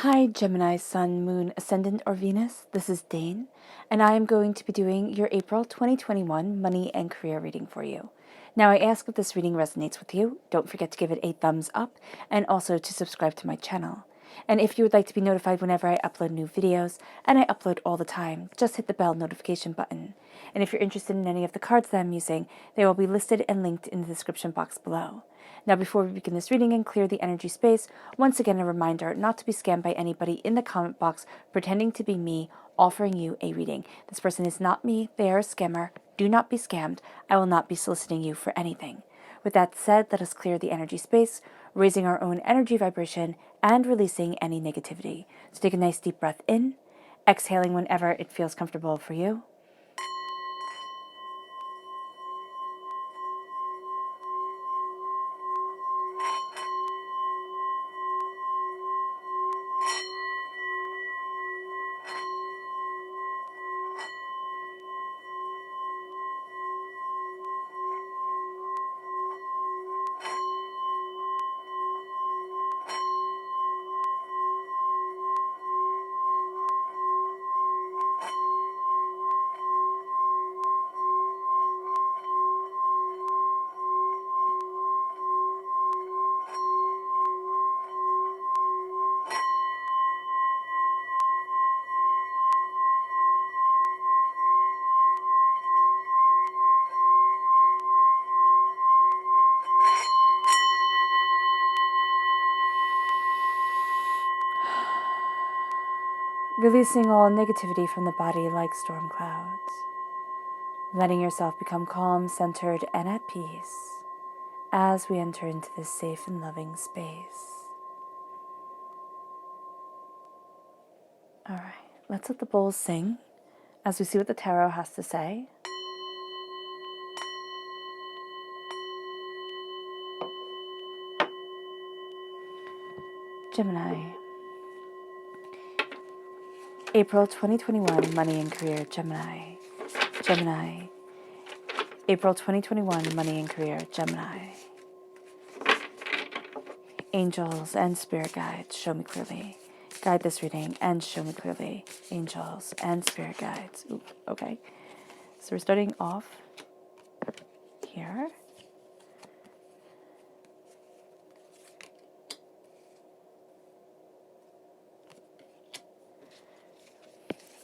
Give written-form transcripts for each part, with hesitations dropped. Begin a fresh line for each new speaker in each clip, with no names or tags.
Hi, Gemini, Sun, Moon, Ascendant, or Venus. This is Dane, and I am going to be doing your April 2021 money and career reading for you. Now, I ask if this reading resonates with you. Don't forget to give it a thumbs up and also to subscribe to my channel. And if you would like to be notified whenever I upload new videos, and I upload all the time, just hit the bell notification button. And if you're interested in any of the cards that I'm using, they will be listed and linked in the description box below. Now, before we begin this reading and clear the energy space, once again a reminder not to be scammed by anybody in the comment box pretending to be me offering you a reading. This person is not me, they are a scammer. Do not be scammed. I will not be soliciting you for anything. With that said, let us clear the energy space, raising our own energy vibration and releasing any negativity. So take a nice deep breath in, exhaling whenever it feels comfortable for you. Releasing all negativity from the body like storm clouds. Letting yourself become calm, centered, and at peace as we enter into this safe and loving space. All right, let's let the bowls sing as we see what the tarot has to say. Gemini. April 2021, money and career, Gemini. Gemini. April 2021, money and career, Gemini. Angels and spirit guides, show me clearly. Guide this reading and show me clearly. Angels and spirit guides. Ooh, okay. So we're starting off here.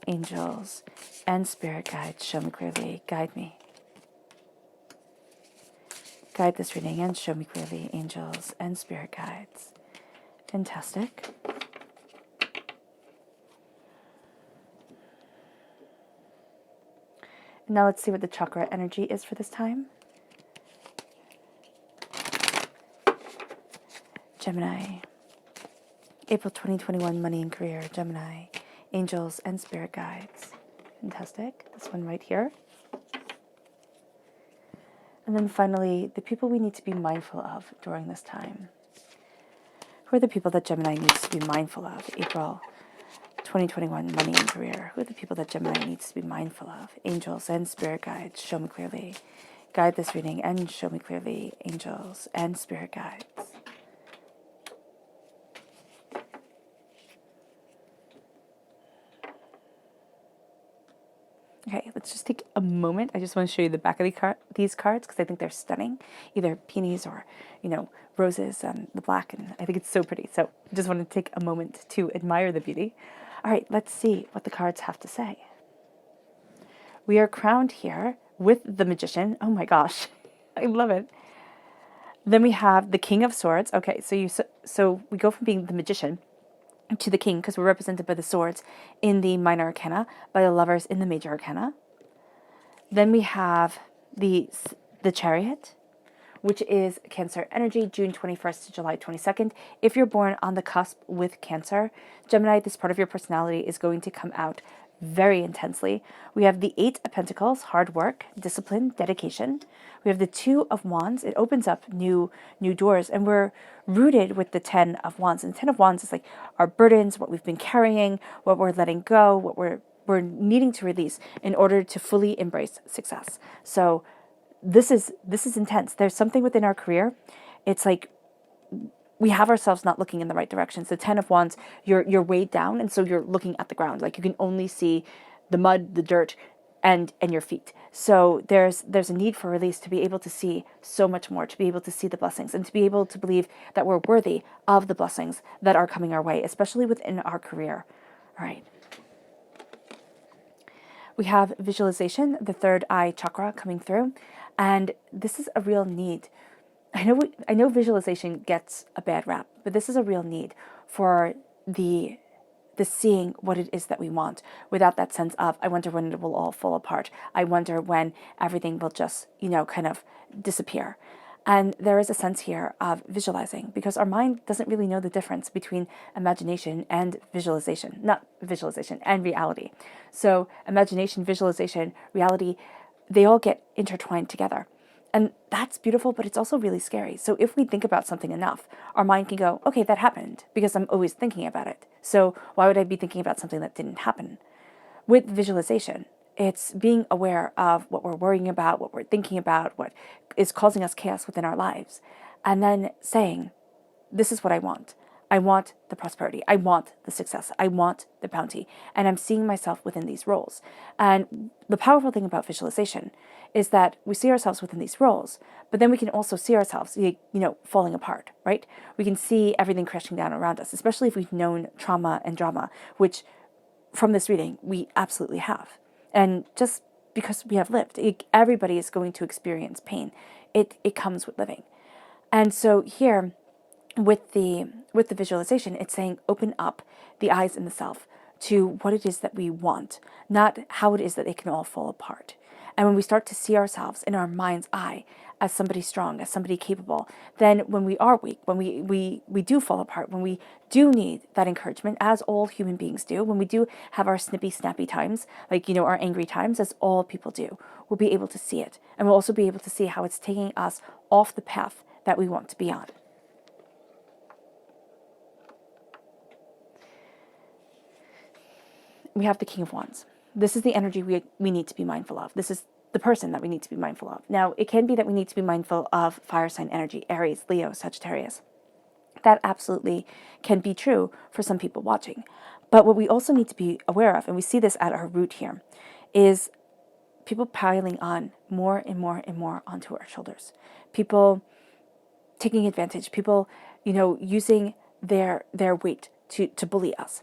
Angels and spirit guides, show me clearly. Guide me. Guide this reading and show me clearly. Angels and spirit guides. Fantastic. Now let's see what the chakra energy is for this time. Gemini. April 2021, money and career, Gemini. Angels and spirit guides. Fantastic. This one right here. And then finally, the people we need to be mindful of during this time. Who are the people that Gemini needs to be mindful of? April 2021, money and career. Who are the people that Gemini needs to be mindful of? Angels and spirit guides, show me clearly. Guide this reading and show me clearly. Angels and spirit guides. Okay, let's just take a moment. I just want to show you the back of these cards because I think they're stunning. Either peonies or, roses and the black, and I think it's so pretty. So I just want to take a moment to admire the beauty. All right, let's see what the cards have to say. We are crowned here with the Magician. Oh my gosh, I love it. Then we have the King of Swords. Okay, so we go from being the Magician to the King because we're represented by the swords in the minor arcana, by the lovers in the major arcana. Then we have the Chariot, which is Cancer energy, June 21st to July 22nd. If you're born on the cusp with Cancer, Gemini, this part of your personality is going to come out very intensely. We have the 8 of Pentacles, hard work, discipline, dedication. We have the 2 of Wands. It opens up new doors, and we're rooted with the 10 of Wands. And the 10 of Wands is like our burdens, what we've been carrying, what we're letting go, what we're needing to release in order to fully embrace success. So this is intense. There's something within our career. It's like we have ourselves not looking in the right direction. So 10 of Wands, you're weighed down, and so you're looking at the ground. Like you can only see the mud, the dirt, and your feet. So there's a need for release to be able to see so much more, to be able to see the blessings, and to be able to believe that we're worthy of the blessings that are coming our way, especially within our career. All right. We have visualization, the third eye chakra coming through, and this is a real need. I know visualization gets a bad rap, but this is a real need for the seeing what it is that we want without that sense of, I wonder when it will all fall apart. I wonder when everything will just, kind of disappear. And there is a sense here of visualizing, because our mind doesn't really know the difference between imagination and visualization, not visualization and reality. So imagination, visualization, reality, they all get intertwined together. And that's beautiful, but it's also really scary. So if we think about something enough, our mind can go, okay, that happened because I'm always thinking about it. So why would I be thinking about something that didn't happen? With visualization, it's being aware of what we're worrying about, what we're thinking about, what is causing us chaos within our lives. And then saying, this is what I want. I want the prosperity. I want the success. I want the bounty. And I'm seeing myself within these roles. And the powerful thing about visualization is that we see ourselves within these roles, but then we can also see ourselves, falling apart, right? We can see everything crashing down around us, especially if we've known trauma and drama, which from this reading, we absolutely have. And just because we have lived, everybody is going to experience pain. It comes with living. And so here, with the visualization, it's saying open up the eyes in the self to what it is that we want, not how it is that it can all fall apart. And when we start to see ourselves in our mind's eye as somebody strong, as somebody capable, then when we are weak, when we do fall apart, when we do need that encouragement, as all human beings do, when we do have our snippy, snappy times, like, our angry times, as all people do, we'll be able to see it. And we'll also be able to see how it's taking us off the path that we want to be on. We have the King of Wands. This is the energy we need to be mindful of. This is the person that we need to be mindful of. Now, it can be that we need to be mindful of fire sign energy, Aries, Leo, Sagittarius. That absolutely can be true for some people watching. But what we also need to be aware of, and we see this at our root here, is people piling on more and more and more onto our shoulders. People taking advantage, people, using their weight to bully us.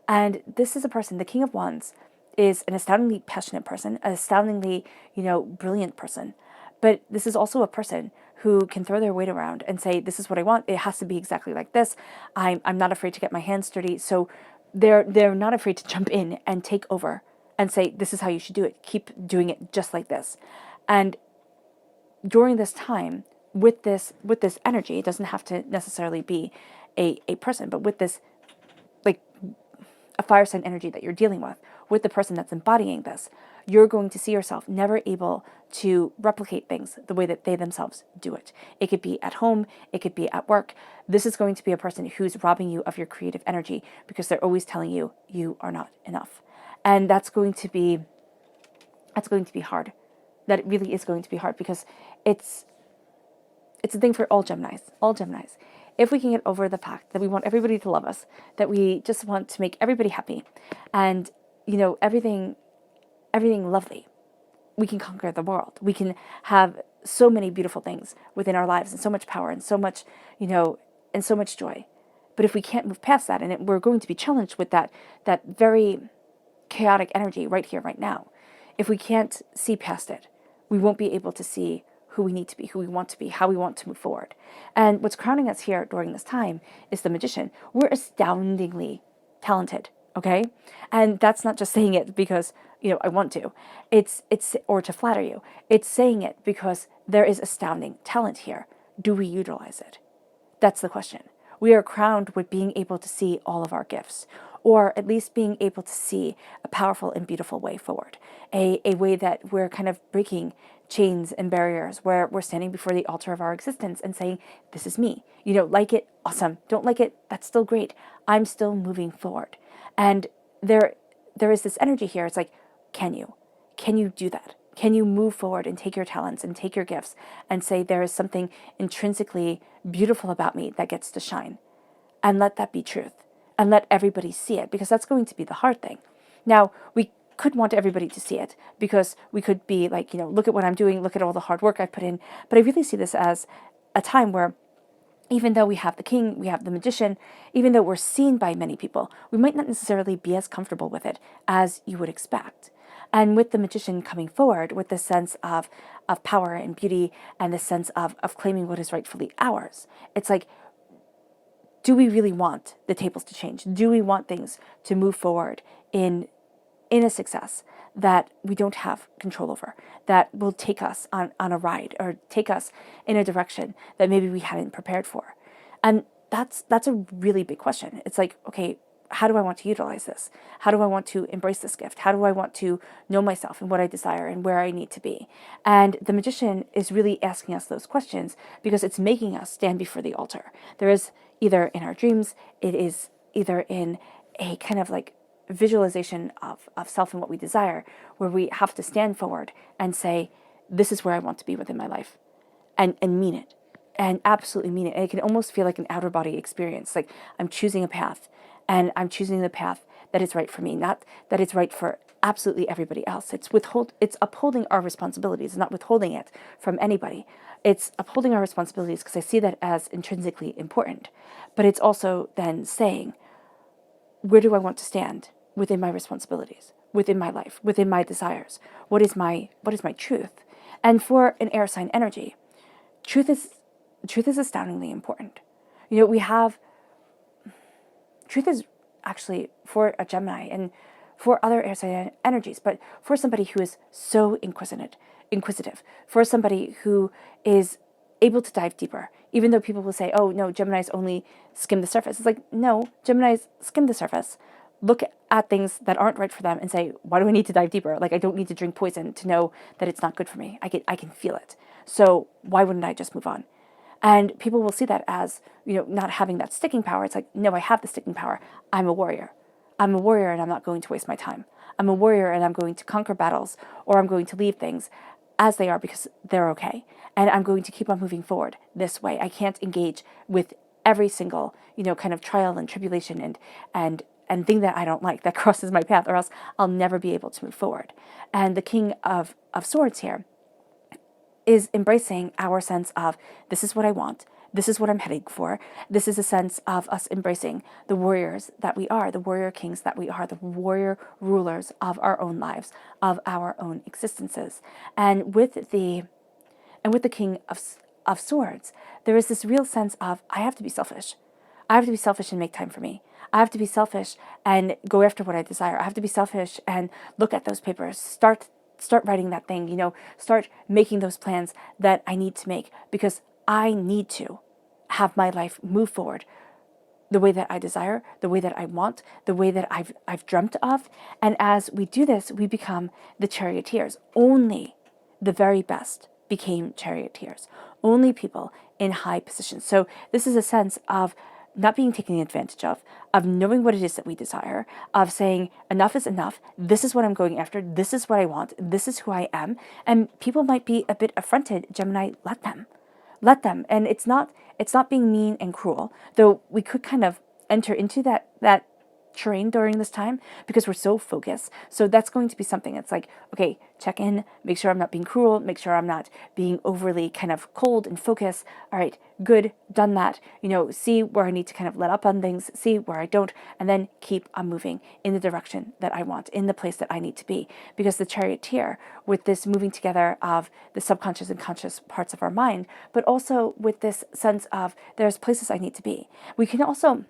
And this is a person, the King of Wands, is an astoundingly passionate person, an astoundingly, brilliant person. But this is also a person who can throw their weight around and say, this is what I want. It has to be exactly like this. I'm not afraid to get my hands dirty. So they're not afraid to jump in and take over and say, this is how you should do it. Keep doing it just like this. And during this time, with this energy, it doesn't have to necessarily be a person, but with this, like, a fire sign energy that you're dealing with the person that's embodying this, you're going to see yourself never able to replicate things the way that they themselves do it. It could be at home, it could be at work. This is going to be a person who's robbing you of your creative energy because they're always telling you you are not enough. And that's going to be hard. That really is going to be hard, because it's a thing for all Geminis. If we can get over the fact that we want everybody to love us, that we just want to make everybody happy, and, everything lovely, we can conquer the world. We can have so many beautiful things within our lives, and so much power, and so much, and so much joy. But if we can't move past that, and we're going to be challenged with that very chaotic energy right here, right now. If we can't see past it, we won't be able to see who we need to be, who we want to be, how we want to move forward. And what's crowning us here during this time is the Magician. We're astoundingly talented, okay? And that's not just saying it because, I want to. It's or to flatter you. It's saying it because there is astounding talent here. Do we utilize it? That's the question. We are crowned with being able to see all of our gifts, or at least being able to see a powerful and beautiful way forward, a way that we're kind of breaking chains and barriers, where we're standing before the altar of our existence and saying, this is me. Like it, awesome. Don't like it, that's still great. I'm still moving forward. And there is this energy here. It's like, can you do that? Can you move forward and take your talents and take your gifts and say, there is something intrinsically beautiful about me that gets to shine? And let that be truth. And let everybody see it, because that's going to be the hard thing. Now, we could want everybody to see it, because we could be like, look at what I'm doing, look at all the hard work I've put in. But I really see this as a time where, even though we have the king, we have the magician, even though we're seen by many people, we might not necessarily be as comfortable with it as you would expect. And with the magician coming forward with the sense of power and beauty and the sense of claiming what is rightfully ours, it's like, do we really want the tables to change? Do we want things to move forward in a success that we don't have control over, that will take us on a ride or take us in a direction that maybe we hadn't prepared for? And that's a really big question. It's like, okay, how do I want to utilize this? How do I want to embrace this gift? How do I want to know myself and what I desire and where I need to be? And the magician is really asking us those questions because it's making us stand before the altar. There is either in our dreams, it is either in a kind of like visualization of self and what we desire, where we have to stand forward and say, this is where I want to be within my life, and mean it, and absolutely mean it. And it can almost feel like an outer body experience, like I'm choosing a path, and I'm choosing the path that is right for me, not that it's right for absolutely everybody else. It's upholding our responsibilities, not withholding it from anybody. It's upholding our responsibilities because I see that as intrinsically important. But it's also then saying, where do I want to stand within my responsibilities, within my life, within my desires? What is my truth? And for an air sign energy, truth is astoundingly important. Truth is actually for a Gemini and for other air sign energies, but for somebody who is so inquisitive, for somebody who is able to dive deeper, even though people will say, oh no, Geminis only skim the surface. It's like, no, Geminis skim the surface, look at things that aren't right for them and say, why do I need to dive deeper? Like, I don't need to drink poison to know that it's not good for me. I can feel it. So why wouldn't I just move on? And people will see that as, not having that sticking power. It's like, no, I have the sticking power. I'm a warrior. I'm a warrior and I'm not going to waste my time. I'm a warrior and I'm going to conquer battles, or I'm going to leave things as they are because they're okay. And I'm going to keep on moving forward this way. I can't engage with every single, kind of trial and tribulation and thing that I don't like that crosses my path, or else I'll never be able to move forward. And the King of Swords here is embracing our sense of, this is what I want, this is what I'm heading for. This is a sense of us embracing the warriors that we are, the warrior kings that we are, the warrior rulers of our own lives, of our own existences. And with the King of Swords, there is this real sense of, I have to be selfish. I have to be selfish and make time for me. I have to be selfish and go after what I desire. I have to be selfish and look at those papers, start writing that thing, start making those plans that I need to make, because I need to have my life move forward the way that I desire, the way that I want, the way that I've dreamt of. And as we do this, we become the charioteers. Only the very best became charioteers. Only people in high positions. So this is a sense of not being taken advantage of knowing what it is that we desire, of saying, enough is enough, this is what I'm going after, this is what I want, this is who I am. And people might be a bit affronted. Gemini, let them. And it's not being mean and cruel, though we could kind of enter into that terrain during this time because we're so focused. So that's going to be something that's like, okay, check in, make sure I'm not being cruel, make sure I'm not being overly kind of cold and focused. All right, good, done that. See where I need to kind of let up on things, see where I don't, and then keep on moving in the direction that I want, in the place that I need to be. Because the charioteer, with this moving together of the subconscious and conscious parts of our mind, but also with this sense of there's places I need to be. We can also,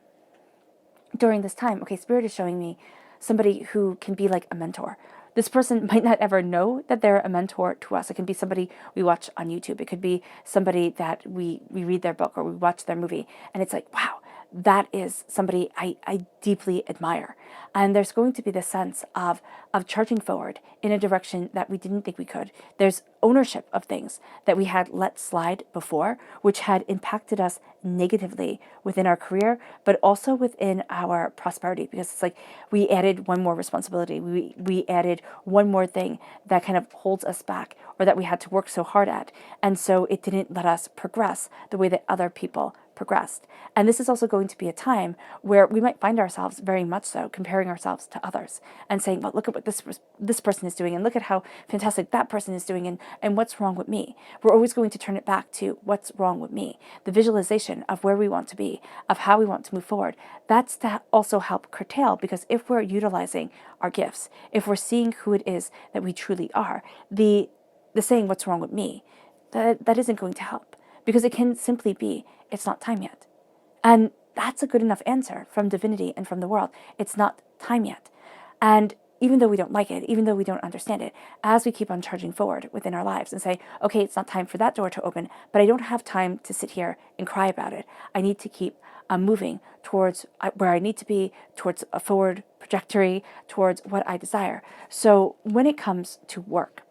during this time, okay, Spirit is showing me somebody who can be like a mentor. This person might not ever know that they're a mentor to us. It can be somebody we watch on YouTube. It could be somebody that we read their book or we watch their movie. And it's like, wow, that is somebody I deeply admire. And there's going to be this sense of charging forward in a direction that we didn't think we could. There's ownership of things that we had let slide before, which had impacted us negatively within our career, but also within our prosperity, because it's like we added one more responsibility. We added one more thing that kind of holds us back, or that we had to work so hard at. And so it didn't let us progress the way that other people progressed. And this is also going to be a time where we might find ourselves very much so comparing ourselves to others and saying, well, look at what this person is doing, and look at how fantastic that person is doing, and what's wrong with me. We're always going to turn it back to what's wrong with me. The visualization of where we want to be, of how we want to move forward, that's to also help curtail, because if we're utilizing our gifts, if we're seeing who it is that we truly are, the saying what's wrong with me, that isn't going to help, because it can simply be, it's not time yet. And that's a good enough answer from divinity and from the world. It's not time yet. And even though we don't like it, even though we don't understand it, as we keep on charging forward within our lives and say, okay, it's not time for that door to open, but I don't have time to sit here and cry about it. I need to keep moving towards where I need to be, towards a forward trajectory, towards what I desire. So when it comes to work,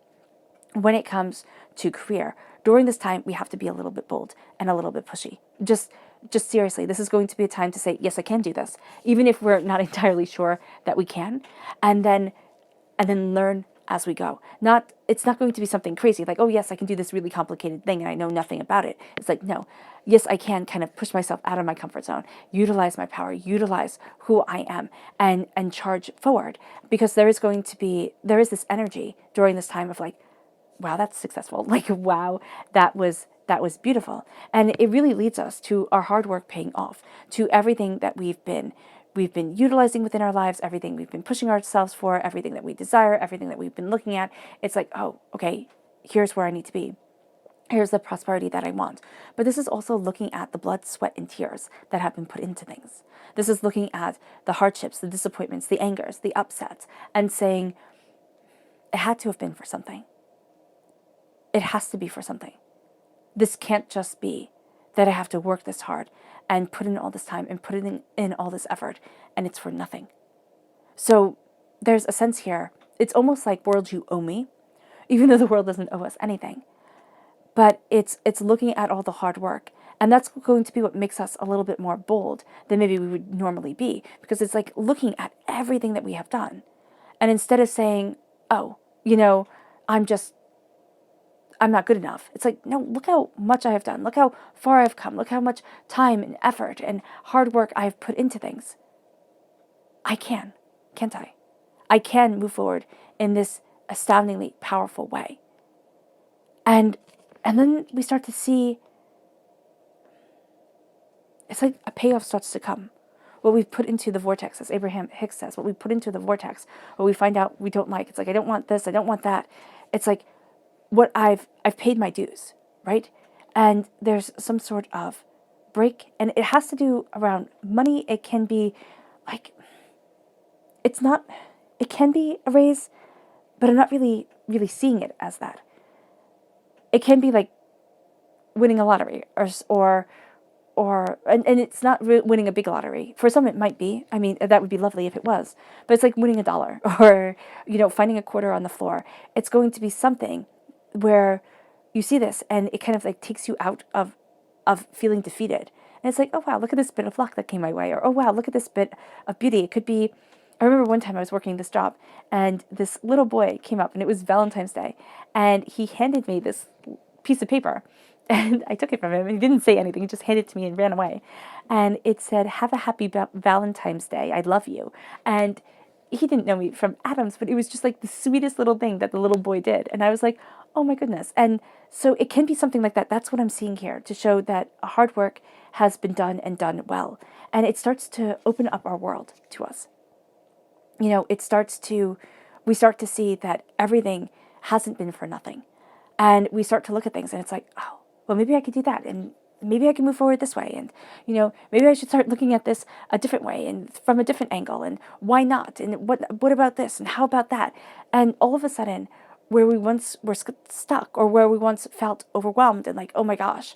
when it comes to career, during this time, we have to be a little bit bold and a little bit pushy. Just seriously, this is going to be a time to say, yes, I can do this, even if we're not entirely sure that we can, and then learn as we go. It's not going to be something crazy like, oh yes, I can do this really complicated thing and I know nothing about it. It's like, no, yes, I can kind of push myself out of my comfort zone, utilize my power, utilize who I am, and charge forward, because there is this energy during this time of like, wow, that's successful. Like, wow, that was beautiful. And it really leads us to our hard work paying off, to everything that we've been utilizing within our lives, everything we've been pushing ourselves for, everything that we desire, everything that we've been looking at. It's like, oh, okay, here's where I need to be. Here's the prosperity that I want. But this is also looking at the blood, sweat, and tears that have been put into things. This is looking at the hardships, the disappointments, the angers, the upsets, and saying, it had to have been for something. It has to be for something. This can't just be that I have to work this hard and put in all this time and put in all this effort, and it's for nothing. So there's a sense here. It's almost like, world, you owe me, even though the world doesn't owe us anything. But it's looking at all the hard work. And that's going to be what makes us a little bit more bold than maybe we would normally be, because it's like looking at everything that we have done. And instead of saying, oh, I'm not good enough. It's like, no, look how much I have done. Look how far I've come. Look how much time and effort and hard work I've put into things. I can, can't I? I can move forward in this astoundingly powerful way. And then we start to see, it's like a payoff starts to come. What we've put into the vortex, as Abraham Hicks says, what we put into the vortex, what we find out we don't like. It's like, I don't want this, I don't want that. It's like, what I've paid my dues, right? And there's some sort of break, and it has to do around money. It can be like, it can be a raise, but I'm not really seeing it as that. It can be like winning a lottery, or and it's not winning a big lottery. For some, it might be. I mean, that would be lovely if it was. But it's like winning $1, or finding a quarter on the floor. It's going to be something where you see this and it kind of like takes you out of feeling defeated. And it's like, oh wow, look at this bit of luck that came my way. Or, oh wow, look at this bit of beauty. It could be, I remember one time I was working this job and this little boy came up, and it was Valentine's Day, and he handed me this piece of paper, and I took it from him, and he didn't say anything. He just handed it to me and ran away. And it said, have a happy Valentine's Day. I love you. And he didn't know me from Adams, but it was just like the sweetest little thing that the little boy did. And I was like, oh my goodness. And so it can be something like that. That's what I'm seeing here, to show that hard work has been done and done well. And it starts to open up our world to us. We start to see that everything hasn't been for nothing. And we start to look at things and it's like, oh, well, maybe I could do that. And maybe I can move forward this way. And, maybe I should start looking at this a different way and from a different angle. And why not? And what about this? And how about that? And all of a sudden, where we once were stuck, or where we once felt overwhelmed and like, oh my gosh,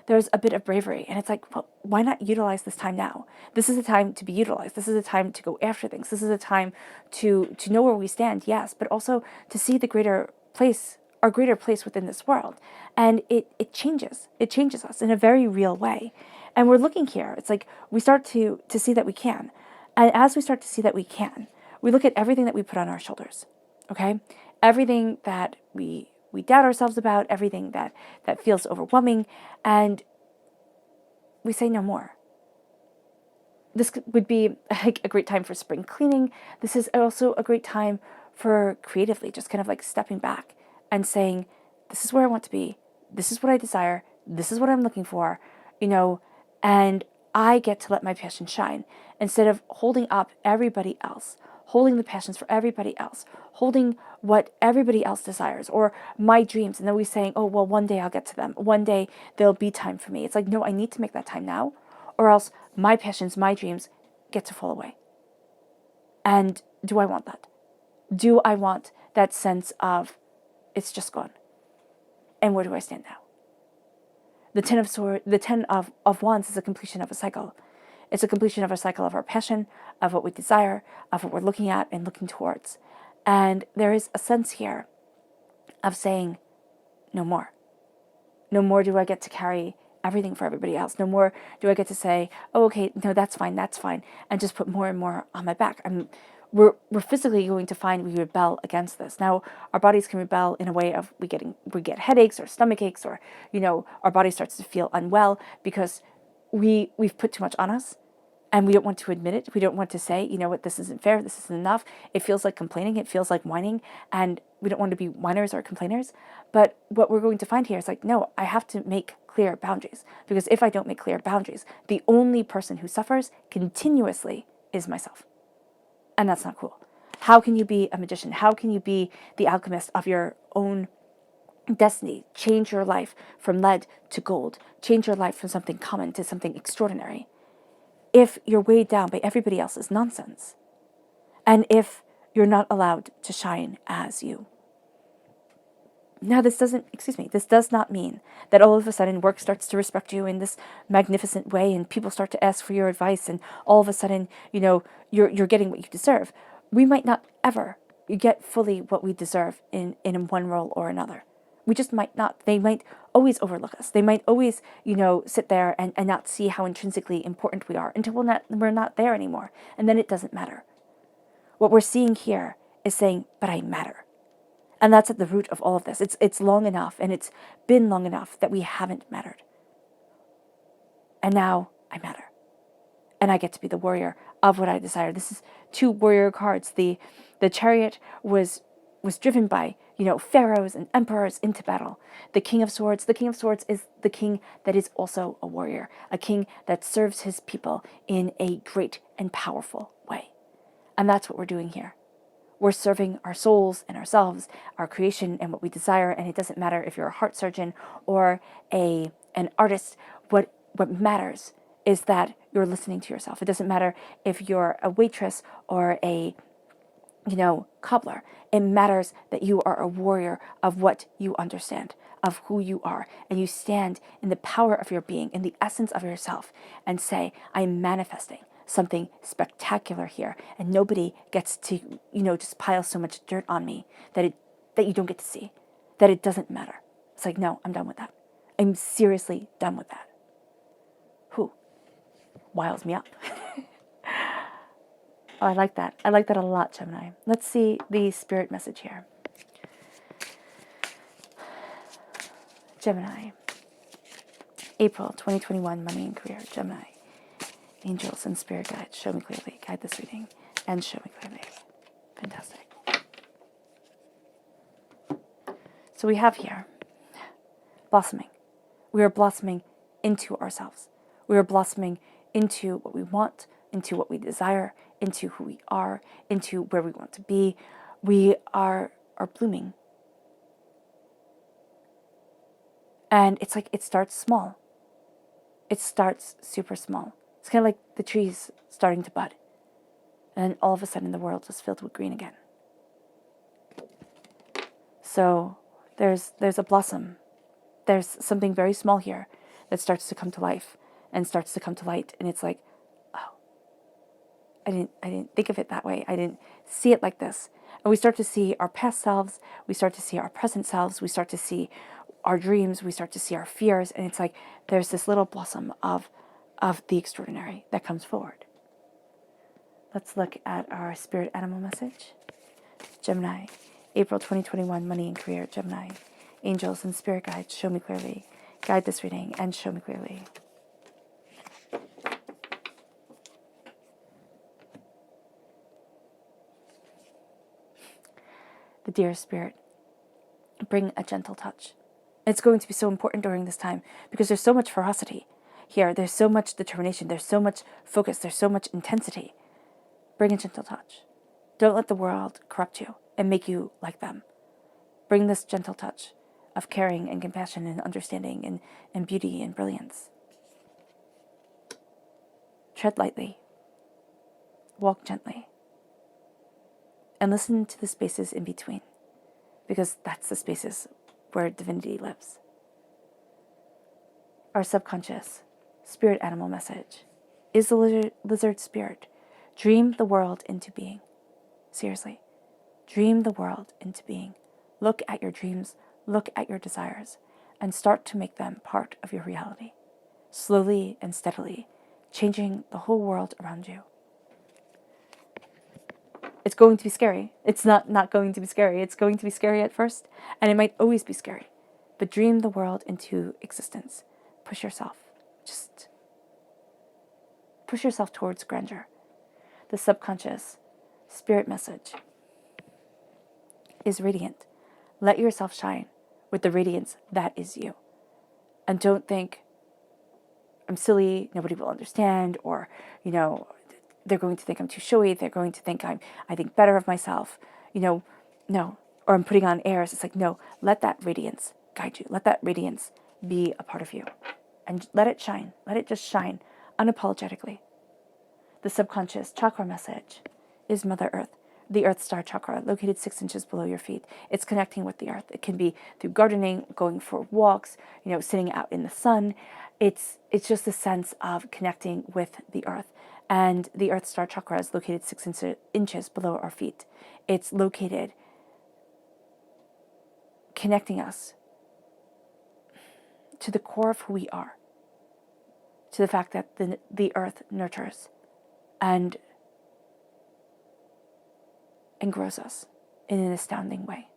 there's a bit of bravery. And it's like, well, why not utilize this time now? This is a time to be utilized. This is a time to go after things. This is a time to know where we stand, yes, but also to see the greater place, our greater place within this world. And it changes. It changes us in a very real way. And we're looking here. It's like we start to see that we can. And as we start to see that we can, we look at everything that we put on our shoulders. Okay? Everything that we doubt ourselves about, everything that feels overwhelming, and we say no more. This would be like a great time for spring cleaning. This is also a great time for creatively just kind of like stepping back and saying, this is where I want to be. This is what I desire. This is what I'm looking for, and I get to let my passion shine instead of holding up everybody else, holding the passions for everybody else, holding what everybody else desires or my dreams. And then we saying, oh, well, one day I'll get to them. One day there'll be time for me. It's like, no, I need to make that time now, or else my passions, my dreams get to fall away. And do I want that? Do I want that sense of it's just gone? And where do I stand now? The Ten of Wands is a completion of a cycle. It's a completion of a cycle of our passion, of what we desire, of what we're looking at and looking towards. And there is a sense here of saying, no more. No more do I get to carry everything for everybody else. No more do I get to say, oh, okay, no, that's fine, and just put more and more on my back. We're physically going to find we rebel against this. Now, our bodies can rebel in a way of we get headaches or stomach aches, or our body starts to feel unwell because we've put too much on us, and we don't want to admit it. We don't want to say, you know what, this isn't fair, this isn't enough. It feels like complaining, it feels like whining, and we don't want to be whiners or complainers. But what we're going to find here is like, no, I have to make clear boundaries, because if I don't make clear boundaries, the only person who suffers continuously is myself. And that's not cool. How can you be a magician? How can you be the alchemist of your own destiny? Change your life from lead to gold. Change your life from something common to something extraordinary, if you're weighed down by everybody else's nonsense, and if you're not allowed to shine as you. Now, this does not mean that all of a sudden work starts to respect you in this magnificent way and people start to ask for your advice and all of a sudden, you're getting what you deserve. We might not ever get fully what we deserve in one role or another. We just might not. They might always overlook us. They might always, sit there and not see how intrinsically important we are until we're not there anymore. And then it doesn't matter. What we're seeing here is saying, but I matter. And that's at the root of all of this. It's long enough, and it's been long enough that we haven't mattered. And now I matter. And I get to be the warrior of what I desire. This is 2 warrior cards. The Chariot was driven by, pharaohs and emperors into battle. The King of Swords is the king that is also a warrior, a king that serves his people in a great and powerful way. And that's what we're doing here. We're serving our souls and ourselves, our creation and what we desire, and it doesn't matter if you're a heart surgeon or an artist. What matters is that you're listening to yourself. It doesn't matter if you're a waitress or a cobbler. It matters that you are a warrior of what you understand, of who you are, and you stand in the power of your being, in the essence of yourself, and say, I'm manifesting something spectacular here, and nobody gets to, just pile so much dirt on me that you don't get to see, that it doesn't matter. It's like, no, I'm done with that. I'm seriously done with that. Whew. Wiles me up. Oh, I like that. I like that a lot, Gemini. Let's see the spirit message here. Gemini. April 2021, money and career. Gemini. Angels and spirit guides, show me clearly. Guide this reading and show me clearly. Fantastic. So we have here blossoming. We are blossoming into ourselves. We are blossoming into what we want, into what we desire, into who we are, into where we want to be. We are blooming. And it's like it starts small. It starts super small. It's kind of like the trees starting to bud. And then all of a sudden the world is filled with green again. So there's a blossom. There's something very small here that starts to come to life and starts to come to light. And it's like, oh, I didn't think of it that way. I didn't see it like this. And we start to see our past selves. We start to see our present selves. We start to see our dreams. We start to see our fears. And it's like there's this little blossom of the extraordinary that comes forward. Let's look at our spirit animal message. Gemini, April 2021, money and career. Gemini, angels and spirit guides, show me clearly. Guide this reading and show me clearly. The dear spirit, bring a gentle touch. It's going to be so important during this time because there's so much ferocity here. There's so much determination. There's so much focus. There's so much intensity. Bring a gentle touch. Don't let the world corrupt you and make you like them. Bring this gentle touch of caring and compassion and understanding and beauty and brilliance. Tread lightly. Walk gently. And listen to the spaces in between, because that's the spaces where divinity lives. Our subconscious spirit animal message is the lizard spirit. Dream the world into being. Seriously, dream the world into being. Look at your dreams, look at your desires, and start to make them part of your reality. Slowly and steadily, changing the whole world around you. It's going to be scary. It's not going to be scary. It's going to be scary at first, and it might always be scary. But dream the world into existence. Push yourself. Just push yourself towards grandeur. The subconscious spirit message is radiant. Let yourself shine with the radiance that is you. And don't think, I'm silly, nobody will understand, or, they're going to think I'm too showy, they're going to think I think better of myself, no, or I'm putting on airs. It's like, no, let that radiance guide you. Let that radiance be a part of you. And let it shine. Let it just shine unapologetically. The subconscious chakra message is Mother Earth, the Earth Star chakra, located 6 inches below your feet. It's connecting with the earth. It can be through gardening, going for walks, sitting out in the sun. It's just a sense of connecting with the earth. And the Earth Star chakra is located 6 inches below our feet. It's located connecting us to the core of who we are, to the fact that the earth nurtures and grows us in an astounding way.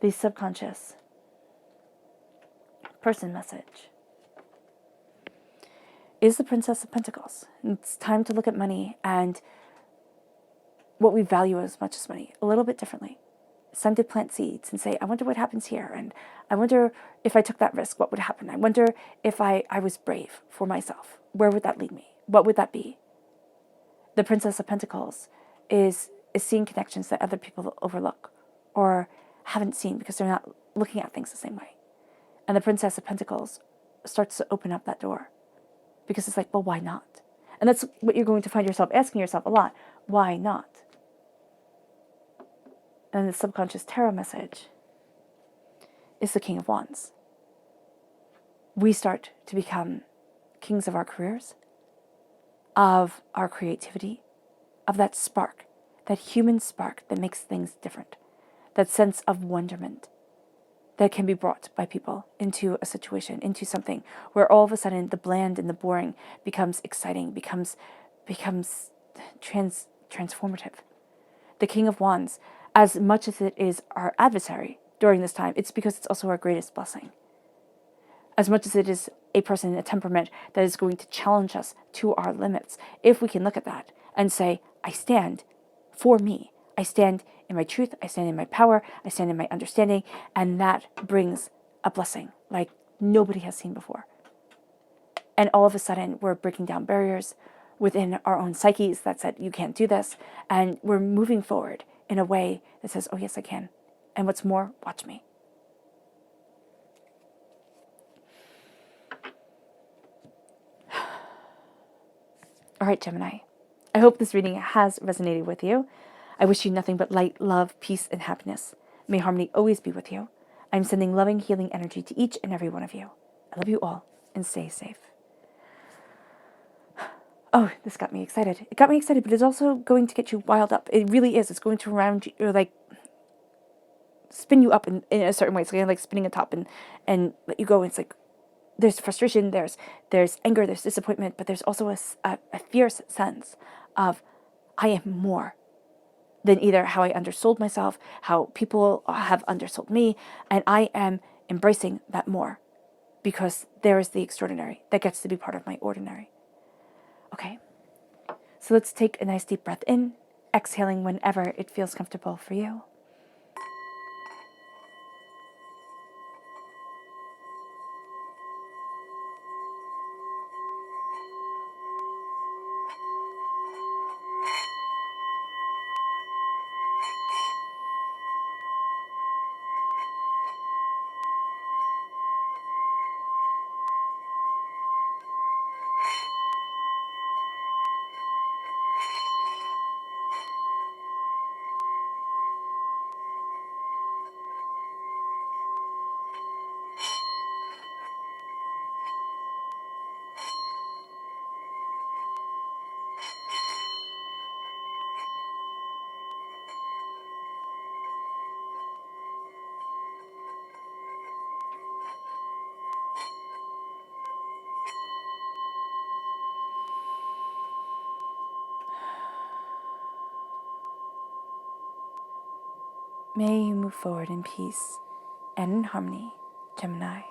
The subconscious person message is the Princess of Pentacles. It's time to look at money and what we value as much as money a little bit differently. It's time to plant seeds and say, I wonder what happens here. And I wonder if I took that risk, what would happen? I wonder if I was brave for myself. Where would that lead me? What would that be? The Princess of Pentacles is seeing connections that other people overlook or haven't seen because they're not looking at things the same way. And the Princess of Pentacles starts to open up that door because it's like, well, why not? And that's what you're going to find yourself asking yourself a lot. Why not? And the subconscious tarot message is the King of Wands. We start to become kings of our careers, of our creativity, of that spark, that human spark that makes things different, that sense of wonderment that can be brought by people into a situation, into something where all of a sudden the bland and the boring becomes exciting, becomes transformative. The King of Wands, as much as it is our adversary during this time, it's because it's also our greatest blessing. As much as it is a person, a temperament that is going to challenge us to our limits, if we can look at that and say, I stand for me. I stand in my truth. I stand in my power. I stand in my understanding. And that brings a blessing like nobody has seen before. And all of a sudden, we're breaking down barriers within our own psyches that said, you can't do this. And we're moving forward in a way that says, oh, yes, I can. And what's more, watch me. All right, Gemini. I hope this reading has resonated with you. I wish you nothing but light, love, peace, and happiness. May harmony always be with you. I'm sending loving, healing energy to each and every one of you. I love you all, and stay safe. Oh, this got me excited. It got me excited, but it's also going to get you wild up. It really is. It's going to round you, or like spin you up in a certain way. It's kind of like spinning a top and let you go. It's like there's frustration, there's anger, there's disappointment, but there's also a fierce sense of I am more than either how I undersold myself, how people have undersold me, and I am embracing that more because there is the extraordinary that gets to be part of my ordinary. Okay, so let's take a nice deep breath in, exhaling whenever it feels comfortable for you. May you move forward in peace and in harmony, Gemini.